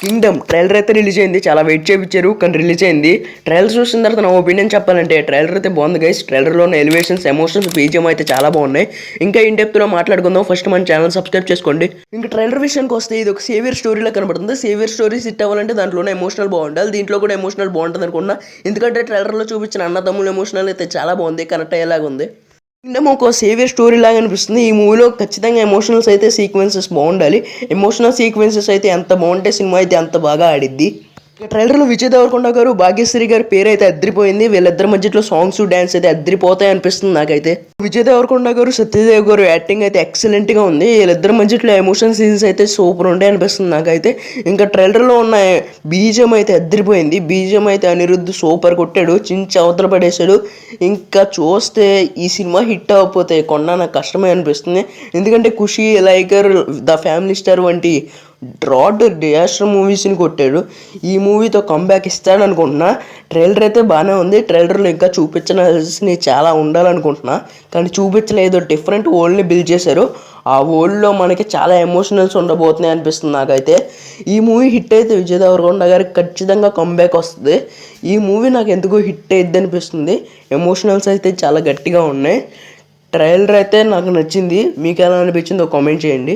Kingdom trailer అయితే release అయింది. చాలా వెయిట్ చేయించారు కానీ రిలీజ్ అయింది. ట్రైలర్ చూసిన తర్వాత నా ఒపీనియన్ చెప్పాలంటే ట్రైలర్ అయితే బాగుంది గైస్. ట్రైలర్లో ఉన్న ఎలివేషన్స్, ఎమోషన్స్, బీజిఎం అయితే చాలా బాగున్నాయి. ఇంకా ఇన్ డెప్త్లో మాట్లాడుకుందాం. ఫస్ట్ మన ఛానల్ సబ్స్క్రైబ్ చేసుకోండి. ఇంకా ట్రైలర్ విషయానికి వస్తే ఇది ఒక సేవియర్ స్టోరీలా కనబడుతుంది. సేవియర్ స్టోరీ హిట్ అవ్వాలంటే దాంట్లోనే ఎమోషనల్ బాగుండాలి. దీంట్లో కూడా ఎమోషనల్ బాగుంటుంది అనుకున్నా. ఎందుకంటే ట్రైలర్లో చూపించిన అన్నదమ్ముల ఎమోషనల్ అయితే చాలా బాగుంది, కనెక్ట్ అయ్యేలాగా ఉంది. కింగ్డమ్ ఒక సేవియర్ స్టోరీ లాగా అనిపిస్తుంది. ఈ మూవీలో ఖచ్చితంగా ఎమోషనల్స్ అయితే సీక్వెన్సెస్ బాగుండాలి. ఎమోషనల్ సీక్వెన్సెస్ అయితే ఎంత బాగుంటే సినిమా అయితే అంత బాగా ఆడిద్ది. ట్రైలర్లో విజయ్ దేవరకొండ గారు, భాగ్యశ్రీ గారి పేరు అయితే అద్దరిపోయింది. వీళ్ళిద్దరి మధ్యలో సాంగ్స్, డ్యాన్స్ అయితే అద్దరిపోతాయి అనిపిస్తుంది నాకైతే. విజయ్ దేవరకొండ గారు, సత్యదేవ్ గారు యాక్టింగ్ అయితే ఎక్సలెంట్గా ఉంది. వీళ్ళిద్దరి మధ్యలో ఎమోషన్ సీన్స్ అయితే సూపర్ ఉండే అనిపిస్తుంది నాకైతే. ఇంకా ట్రైలర్లో ఉన్న బీజిఎం అయితే అద్దరిపోయింది. బీజిఎం అయితే అనిరుద్ధ్ సూపర్ కొట్టాడు, చించి అవతల పడేశాడు. ఇంకా చూస్తే ఈ సినిమా హిట్ అవ్వకపోతే కొన్నా నాకు కష్టమే అనిపిస్తుంది. ఎందుకంటే ఖుషి, లైగర్, ద ఫ్యామిలీ స్టార్ వంటి డ్రాడ్ డిజాస్టర్ మూవీస్ని కొట్టాడు. ఈ మూవీతో కంబ్యాక్ ఇస్తాడు అనుకుంటున్నా. ట్రైలర్ అయితే బాగానే ఉంది. ట్రైలర్లో ఇంకా చూపించాల్సినవి చాలా ఉండాలనుకుంటున్నా కానీ చూపించలేదు. డిఫరెంట్ వరల్డ్ని బిల్డ్ చేశారు. ఆ వరల్డ్లో మనకి చాలా ఎమోషనల్స్ ఉండబోతున్నాయి అనిపిస్తుంది నాకైతే. ఈ మూవీ హిట్ అయితే విజయ్ దేవరకొండ గారికి ఖచ్చితంగా కంబ్యాక్ వస్తుంది. ఈ మూవీ నాకు ఎందుకో హిట్ అయ్యిద్ది అనిపిస్తుంది. ఎమోషనల్స్ అయితే చాలా గట్టిగా ఉన్నాయి. ట్రైలర్ అయితే నాకు నచ్చింది. మీకు ఎలా అనిపించిందో కామెంట్ చేయండి.